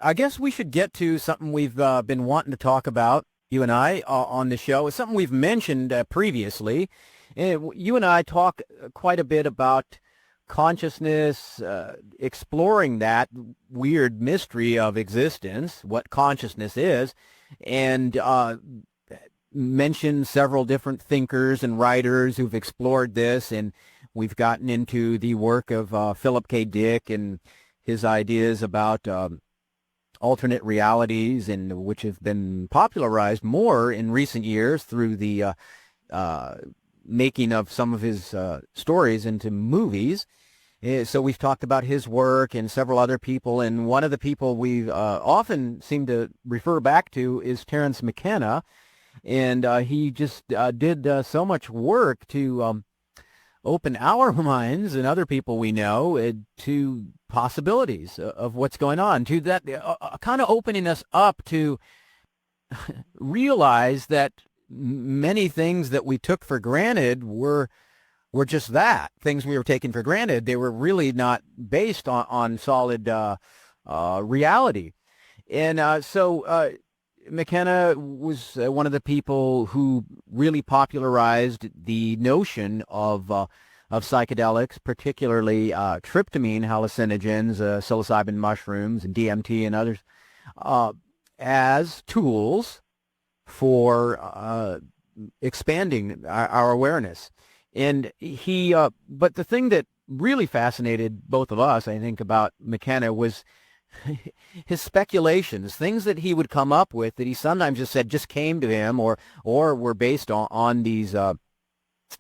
I guess we should get to something we've been wanting to talk about, you and I, on the show. It's something we've mentioned previously. You and I talk quite a bit about consciousness, exploring that weird mystery of existence, what consciousness is, and mentioned several different thinkers and writers who've explored this, and we've gotten into the work of Philip K. Dick and his ideas about alternate realities, and which have been popularized more in recent years through the making of some of his stories into movies. So we've talked about his work and several other people, and one of the people we often seem to refer back to is Terence McKenna, and he just did so much work to open our minds and other people we know to possibilities of what's going on, to that kind of opening us up to realize that many things that we took for granted were just that, things we were taking for granted. They were really not based on solid reality. And so McKenna was one of the people who really popularized the notion of psychedelics, particularly tryptamine hallucinogens, psilocybin mushrooms, and DMT and others, as tools for expanding our awareness. And he, but the thing that really fascinated both of us, I think, about McKenna was his speculations, things that he would come up with that he sometimes just said just came to him, or were based on these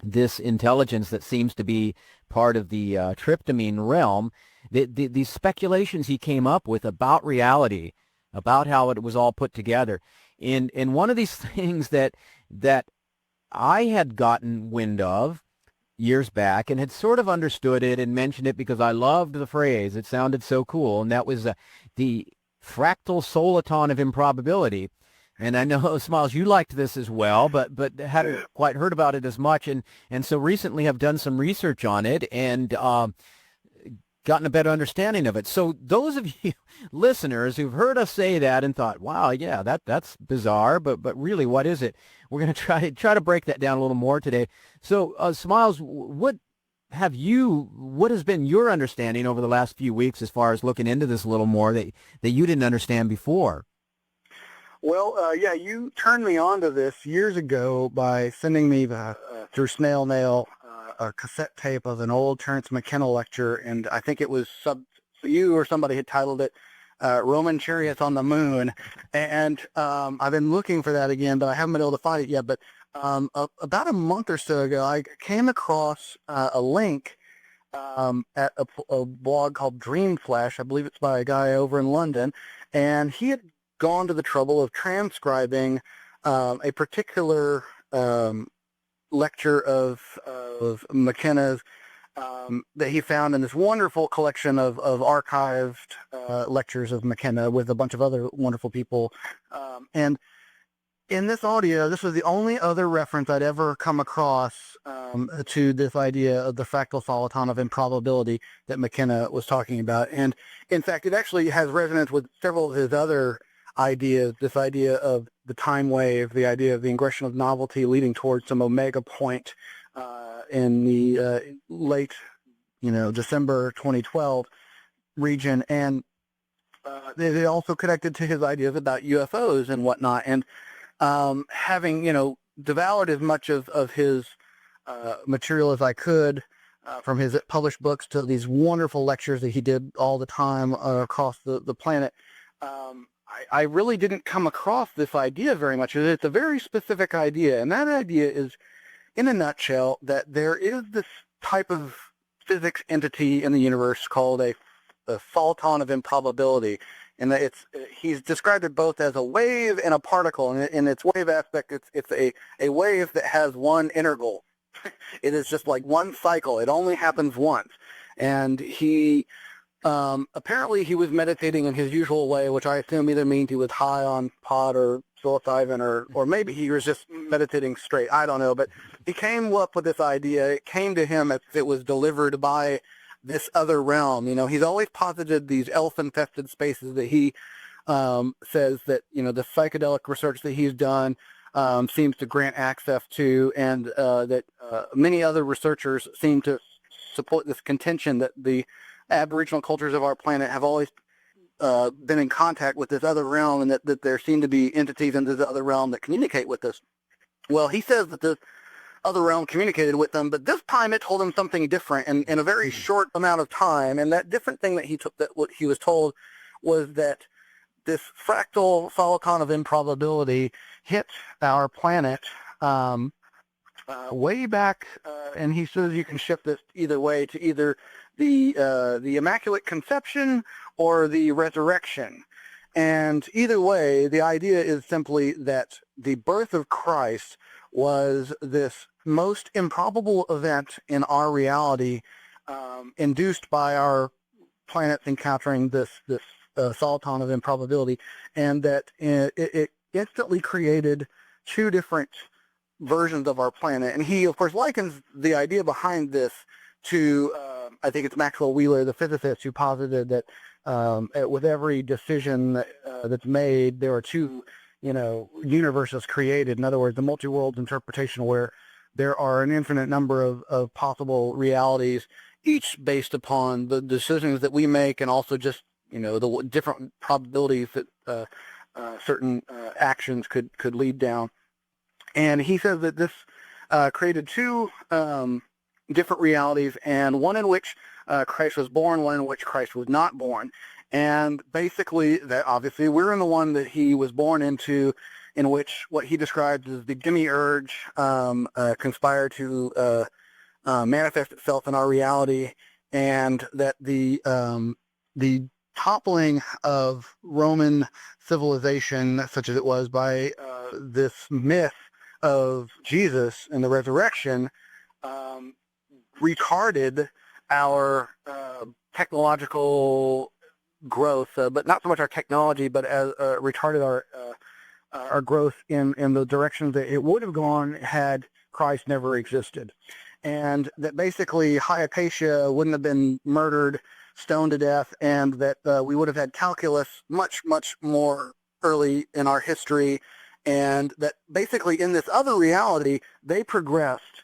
this intelligence that seems to be part of the tryptamine realm. These speculations he came up with about reality, about how it was all put together. And one of these things that I had gotten wind of years back and had sort of understood it and mentioned it because I loved the phrase. It sounded so cool. And that was the Fractal Soliton of Improbability. And I know, Smiles, you liked this as well, but hadn't quite heard about it as much. And so recently I've done some research on it and gotten a better understanding of it. So those of you listeners who've heard us say that and thought, wow, yeah, that's bizarre, but really, what is it? We're going to try to break that down a little more today. So, Smiles, what has been your understanding over the last few weeks as far as looking into this a little more that you didn't understand before? Well, yeah, you turned me on to this years ago by sending me through snail mail a cassette tape of an old Terence McKenna lecture, and I think it was you or somebody had titled it Roman Chariots on the Moon, and I've been looking for that again, but I haven't been able to find it yet. But about a month or so ago, I came across a link at a blog called Dream Flash. I believe it's by a guy over in London, and he had gone to the trouble of transcribing a particular lecture of McKenna's that he found in this wonderful collection of archived lectures of McKenna with a bunch of other wonderful people. And in this audio, this was the only other reference I'd ever come across to this idea of the fractal soliton of improbability that McKenna was talking about. And in fact, it actually has resonance with several of his other ideas, this idea of the time wave, the idea of the ingression of novelty leading towards some omega point in the late, December 2012 region. And they also connected to his ideas about UFOs and whatnot. And having, devoured as much of his material as I could, from his published books to these wonderful lectures that he did all the time across the planet, I really didn't come across this idea very much. It's a very specific idea, and that idea is, in a nutshell, that there is this type of physics entity in the universe called a Soliton of Improbability, and that he's described it both as a wave and a particle. And in its wave aspect, it's a wave that has one integral. It is just like one cycle. It only happens once. And he apparently he was meditating in his usual way, which I assume either means he was high on pot or psilocybin, or maybe he was just meditating straight. I don't know, but he came up with this idea. It came to him as it was delivered by this other realm. He's always posited these elf-infested spaces that he says that, the psychedelic research that he's done seems to grant access to, and that many other researchers seem to support this contention that the Aboriginal cultures of our planet have always been in contact with this other realm, and that there seem to be entities in this other realm that communicate with us. Well, he says that this other realm communicated with them, but this time it told him something different in a very short amount of time. And that different thing that what he was told was that this fractal Soliton of improbability hit our planet way back, and he says you can shift this either way, to either the Immaculate Conception or the Resurrection. And either way, the idea is simply that the birth of Christ was this most improbable event in our reality, induced by our planets encountering this Soliton of improbability, and that it instantly created two different versions of our planet. And he, of course, likens the idea behind this to, I think it's Maxwell Wheeler, the physicist, who posited that with every decision that's made, there are two, universes created. In other words, the multi-worlds interpretation, where there are an infinite number of possible realities, each based upon the decisions that we make, and also just, the different probabilities that certain actions could lead down. And he says that this created two different realities, and one in which Christ was born, one in which Christ was not born. And basically, that obviously we're in the one that he was born into, in which what he described as the demiurge conspired to manifest itself in our reality, and that the toppling of Roman civilization, such as it was, by this myth of Jesus and the resurrection, retarded our technological growth, but not so much our technology, but as retarded our growth in the direction that it would have gone had Christ never existed. And that basically Hypatia wouldn't have been murdered, stoned to death, and that we would have had calculus much, much more early in our history, and that basically in this other reality, they progressed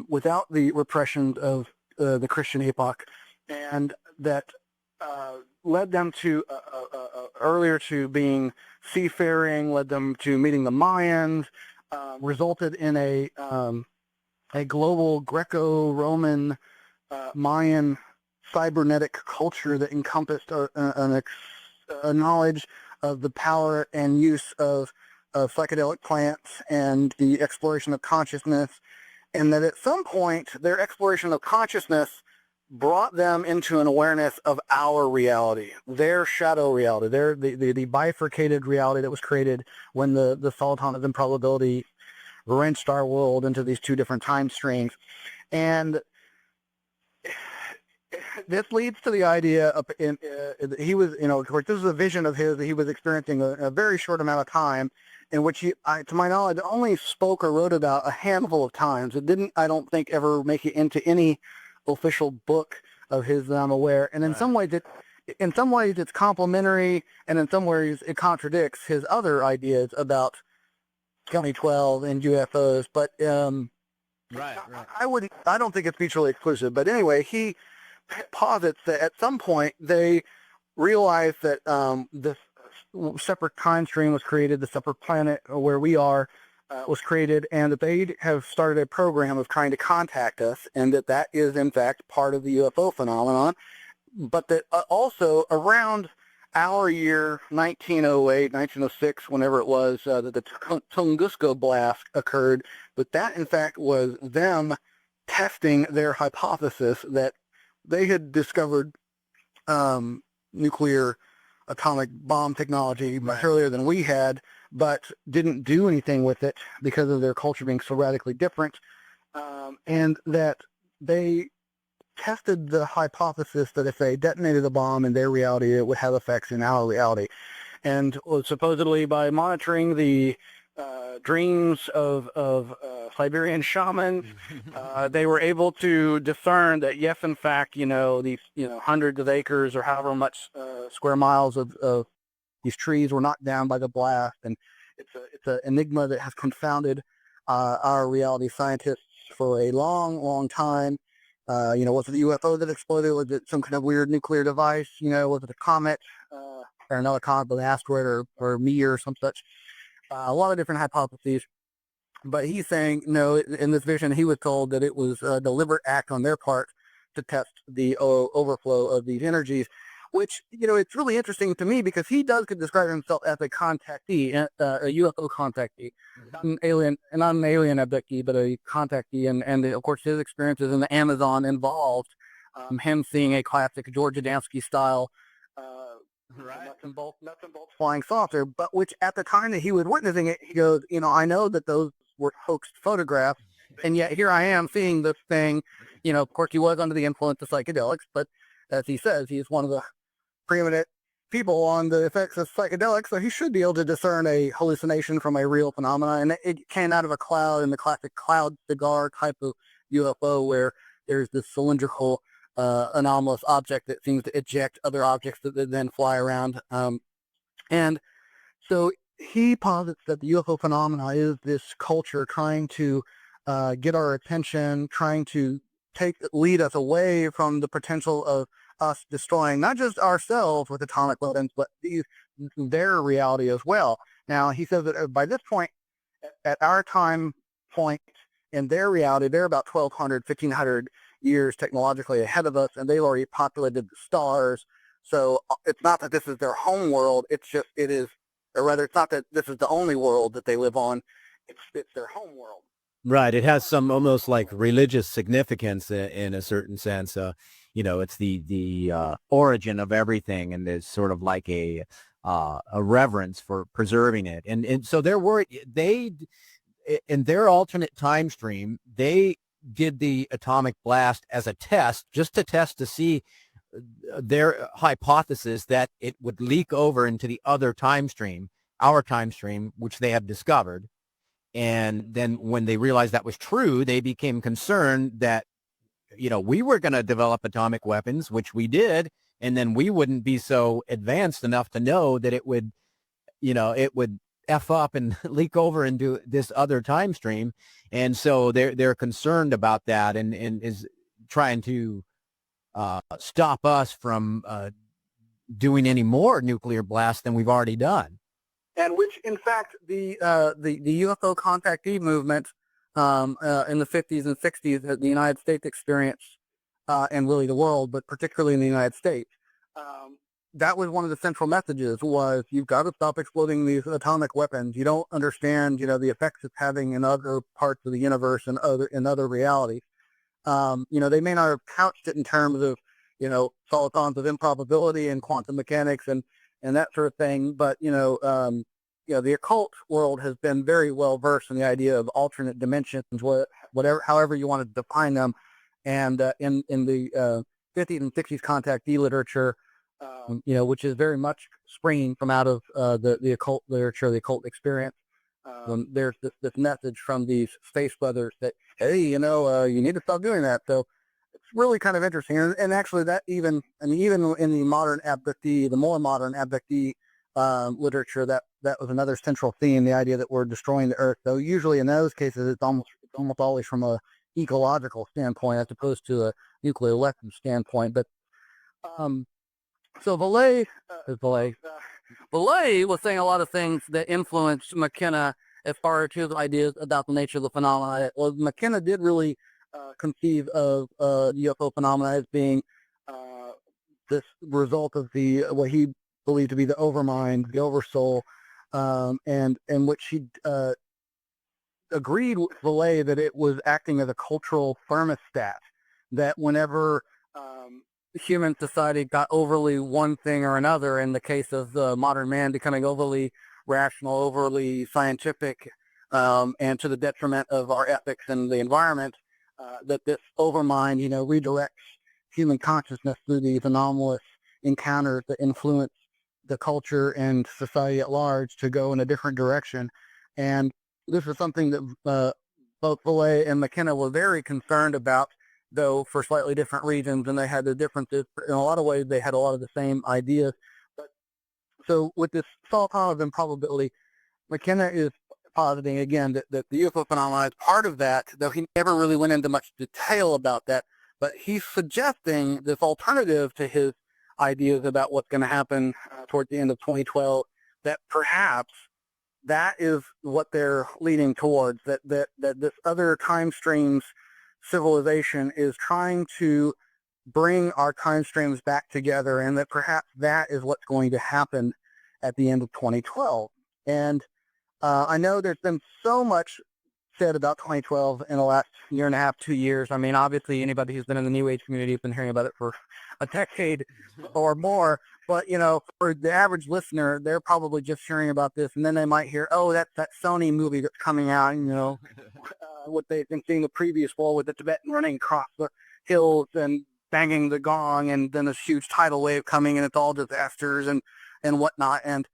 without the repression of the Christian epoch, and that led them to earlier to being seafaring, led them to meeting the Mayans, resulted in a global Greco-Roman Mayan cybernetic culture that encompassed a knowledge of the power and use of psychedelic plants and the exploration of consciousness, and that at some point their exploration of consciousness brought them into an awareness of our reality, their shadow reality, the bifurcated reality that was created when the Soliton of Improbability wrenched our world into these two different time streams. And this leads to the idea of, he was, of course, this is a vision of his that he was experiencing a very short amount of time, in which he, to my knowledge, only spoke or wrote about a handful of times. It didn't, I don't think, ever make it into any official book of his that I'm aware. And in some ways, it's complementary, and in some ways it contradicts his other ideas about 2012 and UFOs. But I don't think it's mutually exclusive. But anyway, he posits that at some point they realized that this separate time stream was created, the separate planet where we are was created, and that they have started a program of trying to contact us, and that is in fact part of the UFO phenomenon. But that also around our year 1908, 1906, whenever it was that the Tunguska blast occurred, but that in fact was them testing their hypothesis that they had discovered nuclear atomic bomb technology much earlier than we had, but didn't do anything with it because of their culture being so radically different, and that they tested the hypothesis that if they detonated a bomb in their reality, it would have effects in our reality. And supposedly by monitoring the dreams of Siberian shamans, they were able to discern that, yes, in fact, these, hundreds of acres or however much square miles of these trees were knocked down by the blast, and it's an enigma that has confounded our reality scientists for a long time. Was it a UFO that exploded? Was it some kind of weird nuclear device? Was it a comet, or another comet, an asteroid, or meteor, or some such? A lot of different hypotheses. But he's saying, no, in this vision, he was told that it was a deliberate act on their part to test the overflow of these energies, which, it's really interesting to me because he does describe himself as a contactee, a UFO contactee, not an alien abductee, but a contactee. And of course, his experiences in the Amazon involved him seeing a classic George Adamski style nuts and bolts flying saucer, but which at the time that he was witnessing it, he goes, I know that those were hoaxed photographs, and yet here I am seeing this thing. Of course, he was under the influence of psychedelics, but as he says, he's one of the preeminent people on the effects of psychedelics, so he should be able to discern a hallucination from a real phenomena. And it came out of a cloud, in the classic cloud cigar type of UFO, where there's this cylindrical anomalous object that seems to eject other objects that then fly around. And so he posits that the UFO phenomena is this culture trying to get our attention, trying to lead us away from the potential of us destroying not just ourselves with atomic weapons, but their reality as well. Now, he says that by this point, at our time point in their reality, they're about 1,200, 1,500 years technologically ahead of us, and they've already populated the stars. So it's not that this is their home world, it's not that this is the only world that they live on, it's their home world. Right. It has some almost like religious significance in a certain sense. It's the origin of everything, and there's sort of like a reverence for preserving it. And so in their alternate time stream, they did the atomic blast as a test, just to see their hypothesis that it would leak over into the other time stream, our time stream, which they have discovered. And then when they realized that was true, they became concerned that, we were going to develop atomic weapons, which we did, and then we wouldn't be so advanced enough to know that it would F up and leak over into this other time stream. And so they're concerned about that, and is trying to stop us from doing any more nuclear blasts than we've already done. And which, in fact, the UFO contactee movement in the 50s and 60s, the United States experienced, and really the world, but particularly in the United States, that was one of the central messages, was you've got to stop exploding these atomic weapons. You don't understand, the effects it's having in other parts of the universe and in other realities. They may not have couched it in terms of, solitons of improbability and quantum mechanics and that sort of thing, but the occult world has been very well versed in the idea of alternate dimensions, however you want to define them. And in the 50s and 60s contactee literature, which is very much springing from out of the occult literature, the occult experience, there's this message from these space brothers that, hey, you need to stop doing that. So it's really kind of interesting. And actually that even in the modern abductee, the more modern abductee literature, that was another central theme, the idea that we're destroying the Earth. So usually in those cases, it's almost always from a ecological standpoint as opposed to a nuclear weapons standpoint. But so Vallée was saying a lot of things that influenced McKenna as far as his ideas about the nature of the phenomena. Well, McKenna did really conceive of UFO phenomena as being this result of what he believed to be the overmind, the oversoul, and which he agreed with Vallée that it was acting as a cultural thermostat, that whenever human society got overly one thing or another, in the case of the modern man becoming overly rational, overly scientific, and to the detriment of our ethics and the environment, that this overmind, redirects human consciousness through these anomalous encounters that influence the culture and society at large to go in a different direction. And this was something that both Vallée and McKenna were very concerned about, though for slightly different reasons, and they had the differences. In a lot of ways, they had a lot of the same ideas. But So with this Soliton of Improbability, McKenna is positing again that the UFO phenomenon is part of that, though he never really went into much detail about that. But he's suggesting this alternative to his ideas about what's going to happen towards the end of 2012, that perhaps that is what they're leading towards, that this other time streams civilization is trying to bring our time streams back together, and that perhaps that is what's going to happen at the end of 2012. And I know there's been so much said about 2012 in the last year and a half, 2 years. I mean, obviously, anybody who's been in the New Age community has been hearing about it for a decade or more. But, you know, for the average listener, they're probably just hearing about this, and then they might hear, oh, that's that Sony movie that's coming out, you know, what they've been seeing the previous fall with the Tibetan running across the hills and banging the gong, and then this huge tidal wave coming, and it's all disasters and whatnot. And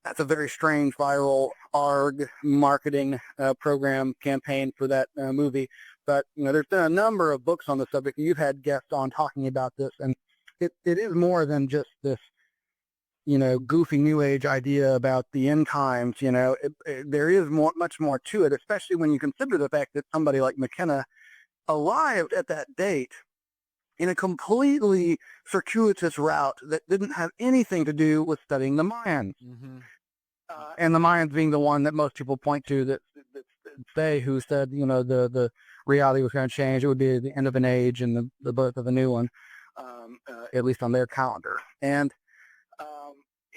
that's a very strange viral ARG marketing program campaign for that movie. But, you know, there's been a number of books on the subject. You've had guests on talking about this, and it is more than just this, you know, goofy New Age idea about the end times. You know, there is much more to it, especially when you consider the fact that somebody like McKenna arrived at that date in a completely circuitous route that didn't have anything to do with studying the Mayans. Mm-hmm. And the Mayans being the one that most people point to, that they who said, you know, the reality was going to change. It would be the end of an age and the birth of a new one, at least on their calendar. And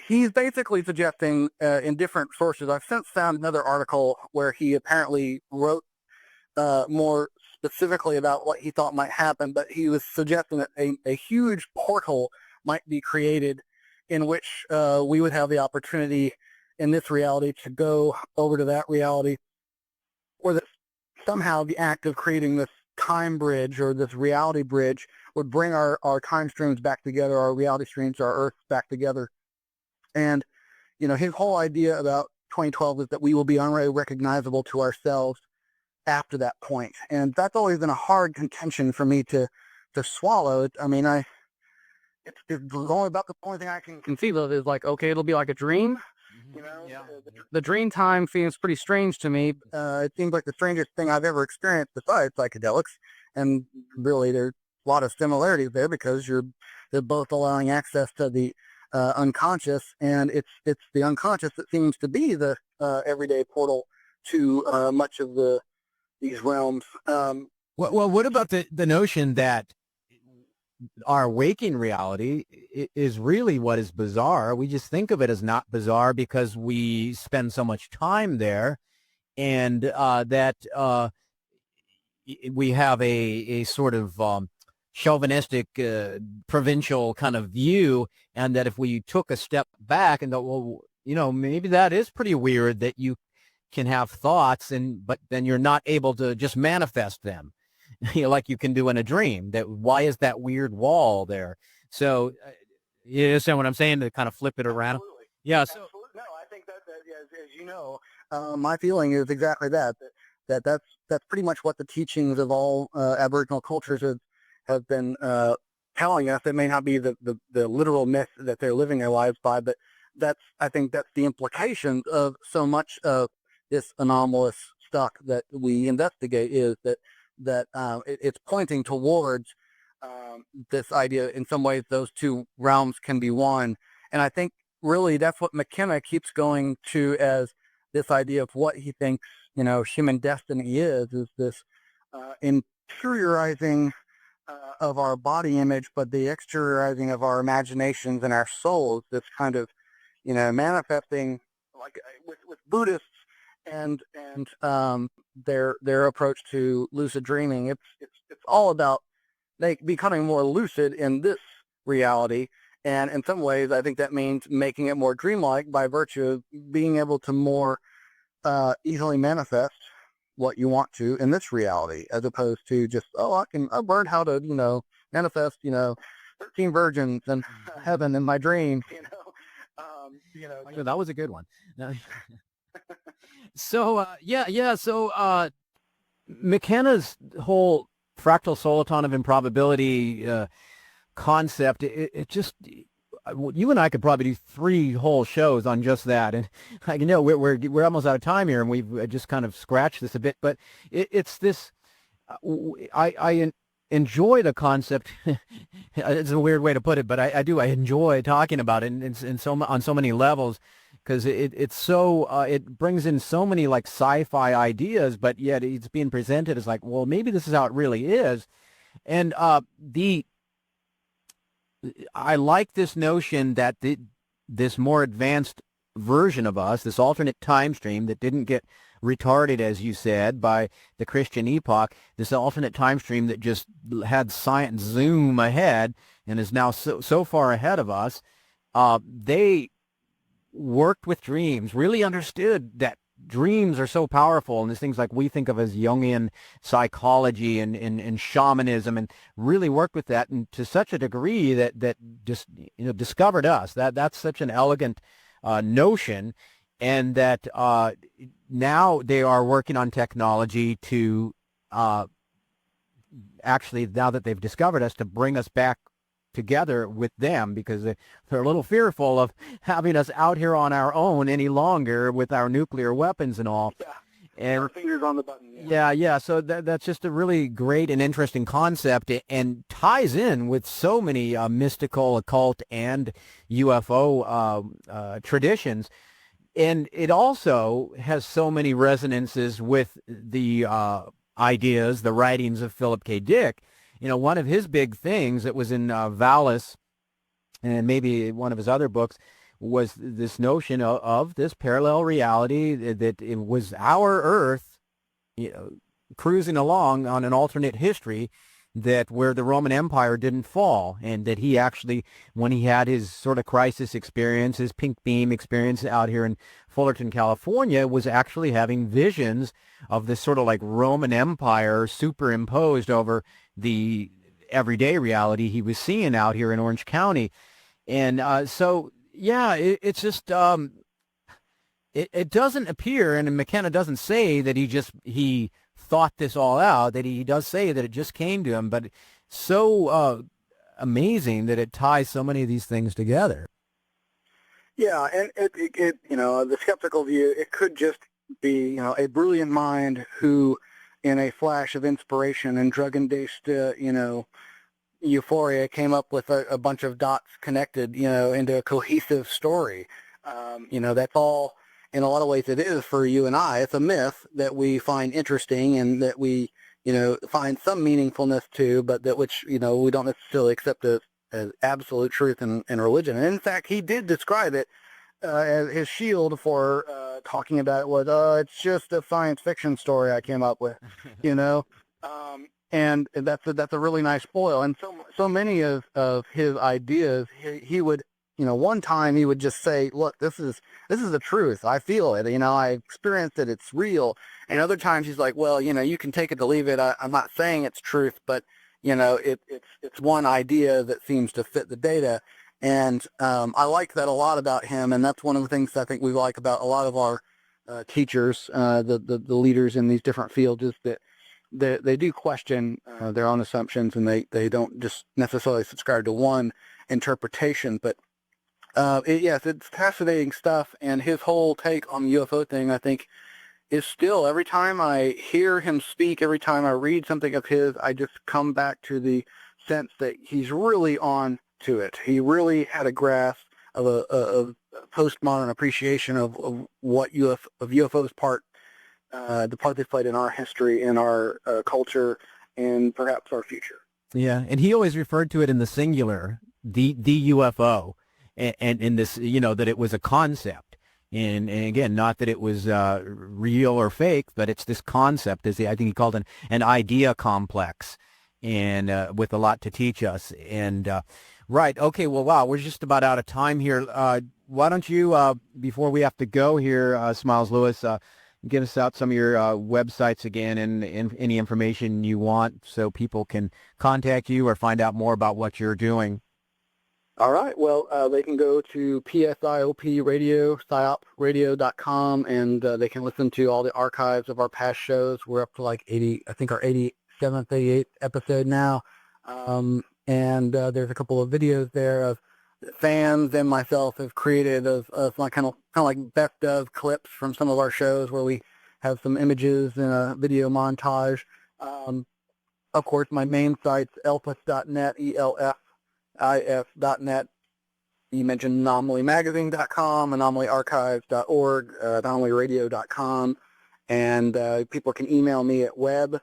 he's basically suggesting in different sources. I've since found another article where he apparently wrote more specifically about what he thought might happen, but he was suggesting that a huge portal might be created in which we would have the opportunity in this reality to go over to that reality, or that somehow the act of creating this time bridge or this reality bridge would bring our time streams back together, our reality streams, our Earth back together. And, you know, his whole idea about 2012 is that we will be unrecognizable to ourselves after that point. And that's always been a hard contention for me to swallow. I mean, it's going about the only thing I can conceive of is like, okay, it'll be like a dream. You know, yeah. The dream time seems pretty strange to me. It seems like the strangest thing I've ever experienced besides psychedelics. And really, there's a lot of similarities there because they're both allowing access to the unconscious, and it's the unconscious that seems to be the everyday portal to much of these realms. Well, what about the notion that our waking reality is really what is bizarre? We just think of it as not bizarre because we spend so much time there, and that we have a sort of chauvinistic, provincial kind of view, and that if we took a step back and go, well, you know, maybe that is pretty weird that you can have thoughts, but then you're not able to just manifest them, you know, like you can do in a dream. That why is that weird wall there? So you understand what I'm saying, to kind of flip it around? Absolutely. Yeah. So no, I think that as you know, my feeling is exactly that's pretty much what the teachings of all Aboriginal cultures have been telling us. It may not be the literal myth that they're living their lives by, but I think that's the implication of so much of this anomalous stuff that we investigate, is that it's pointing towards this idea. In some ways, those two realms can be one. And I think really that's what McKenna keeps going to as this idea of what he thinks, you know, human destiny is this interiorizing of our body image, but the exteriorizing of our imaginations and our souls, this kind of, you know, manifesting like with Buddhists and their approach to lucid dreaming. It's all about becoming more lucid in this reality, and in some ways I think that means making it more dreamlike by virtue of being able to more easily manifest what you want to in this reality, as opposed to just, I've learned how to, you know, manifest, you know, 13 virgins and heaven in my dream, that was a good one. So so McKenna's whole Fractal Soliton of Improbability concept, it just, you and I could probably do 3 whole shows on just that, and I know we're almost out of time here, and we've just kind of scratched this a bit, but it's this. I enjoy the concept. It's a weird way to put it, but I do. I enjoy talking about it, and in so on so many levels, because it's so it brings in so many like sci-fi ideas, but yet it's being presented as like, well, maybe this is how it really is, and I like this notion that this more advanced version of us, this alternate time stream that didn't get retarded, as you said, by the Christian epoch, this alternate time stream that just had science zoom ahead and is now so far ahead of us, they worked with dreams, really understood that dreams are so powerful, and there's things like we think of as Jungian psychology and shamanism, and really worked with that, and to such a degree that just discovered us. That's such an elegant notion, and that now they are working on technology to actually, now that they've discovered us, to bring us back together with them, because they're a little fearful of having us out here on our own any longer with our nuclear weapons and all. Yeah. And Our fingers on the button. yeah. So that's just a really great and interesting concept, and ties in with so many mystical, occult, and UFO traditions. And it also has so many resonances with the ideas, the writings of Philip K. Dick. One of his big things that was in Valis, and maybe one of his other books, was this notion of this parallel reality, that it was our Earth, cruising along on an alternate history, that where the Roman Empire didn't fall, and that he actually, when he had his sort of crisis experience, his pink beam experience out here in Fullerton, California, was actually having visions of this sort of like Roman Empire superimposed over the everyday reality he was seeing out here in Orange County. And so, yeah, it's just, it doesn't appear, and McKenna doesn't say that he thought this all out, that he does say that it just came to him, but so amazing that it ties so many of these things together. Yeah, and it the skeptical view, it could just be, a brilliant mind who, in a flash of inspiration and drug-induced, euphoria, came up with a bunch of dots connected, into a cohesive story. That's all, in a lot of ways it is for you and I. It's a myth that we find interesting and that we, find some meaningfulness to, but that which, we don't necessarily accept as absolute truth in religion. And in fact, he did describe it as his shield for talking about it was, it's just a science fiction story I came up with, and that's a really nice spoil. And so many of his ideas, he would, one time he would just say, look, this is the truth. I feel it. I experienced it. It's real. And other times he's like, well, you can take it to leave it. I'm not saying it's truth, but it's one idea that seems to fit the data. And I like that a lot about him, and that's one of the things I think we like about a lot of our teachers, the leaders in these different fields, is that they do question their own assumptions, and they don't just necessarily subscribe to one interpretation. But yes, it's fascinating stuff, and his whole take on the UFO thing, I think, is still, every time I hear him speak, every time I read something of his, I just come back to the sense that he's really on to it. He really had a grasp of a postmodern appreciation of what UFO's part, the part they played in our history, in our culture, and perhaps our future. Yeah, and he always referred to it in the singular, the UFO, and in this, that it was a concept. And again, not that it was real or fake, but it's this concept, I think he called it an idea complex, and with a lot to teach us. And right, okay, well, wow, we're just about out of time here. Why don't you, before we have to go here, Smiles Lewis, give us out some of your websites again, and any information you want so people can contact you or find out more about what you're doing. All right. Well, they can go to PSIOP Radio, PSIOPradio.com, and they can listen to all the archives of our past shows. We're up to like 80, I think our 87th, 88th episode now. And there's a couple of videos there of fans and myself have created of my kind of like best of clips from some of our shows where we have some images and a video montage. Of course, my main site's elfis.net, elfis.net. You mentioned anomaliemagazine.com, anomalyarchives.org, anomalyradio.com, and people can email me at web,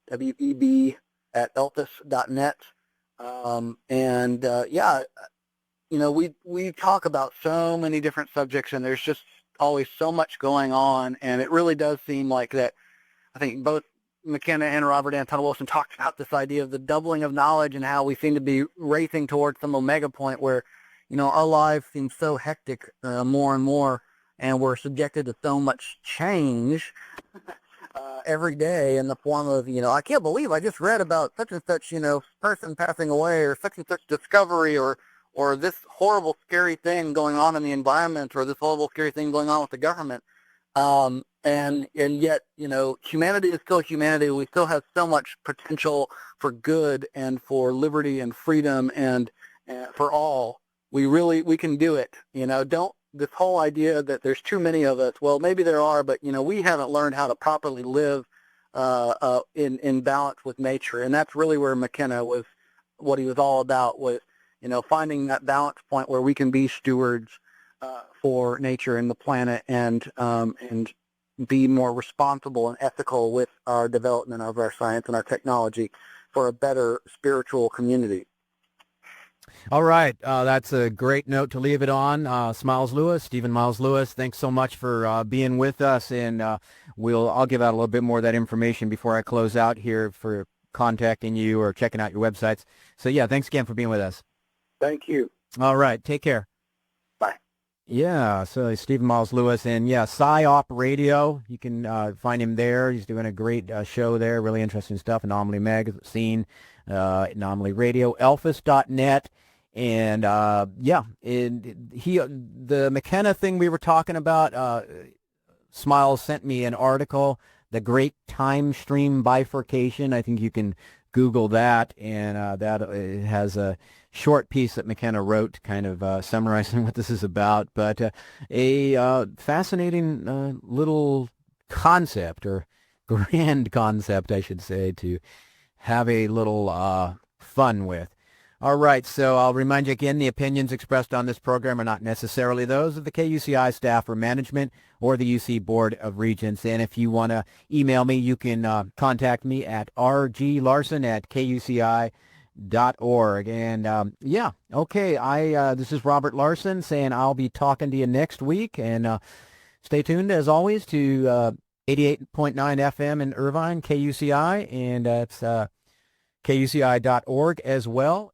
W-E-B, at elfis.net. Yeah, you know, we talk about so many different subjects, and there's just always so much going on, and it really does seem like that. I think both McKenna and Robert Anton Wilson talked about this idea of the doubling of knowledge and how we seem to be racing towards some omega point where, you know, our lives seem so hectic more and more, and we're subjected to so much change every day in the form of, you know, I can't believe I just read about such and such, you know, person passing away, or such and such discovery, or this horrible, scary thing going on in the environment, or this horrible, scary thing going on with the government. And yet, you know, humanity is still humanity. We still have so much potential for good and for liberty and freedom and for all. We can do it. You know, this whole idea that there's too many of us, well, maybe there are, but, you know, we haven't learned how to properly live in balance with nature. And that's really where McKenna was, what he was all about, was, you know, finding that balance point where we can be stewards for nature and the planet, and be more responsible and ethical with our development of our science and our technology for a better spiritual community. All right. That's a great note to leave it on. Stephen Miles Lewis, thanks so much for being with us. And I'll give out a little bit more of that information before I close out here for contacting you or checking out your websites. So, yeah, thanks again for being with us. Thank you. All right. Take care. Bye. Yeah, so Stephen Miles Lewis, and yeah, PsyOp Radio. You can find him there. He's doing a great show there, really interesting stuff. Anomaly Magazine, Anomaly Radio, elfis.net, and the McKenna thing we were talking about. Smiles sent me an article, The Great Timestream Bifurcation. I think you can Google that, and that it has a short piece that McKenna wrote kind of summarizing what this is about, but a fascinating little concept, or grand concept, I should say, to have a little fun with. All right, so I'll remind you again, the opinions expressed on this program are not necessarily those of the KUCI staff or management or the UC Board of Regents. And if you want to email me, you can contact me at rglarson@kuci.org. And this is Robert Larson saying I'll be talking to you next week. And stay tuned, as always, to 88.9 FM in Irvine, KUCI, and it's KUCI.org as well.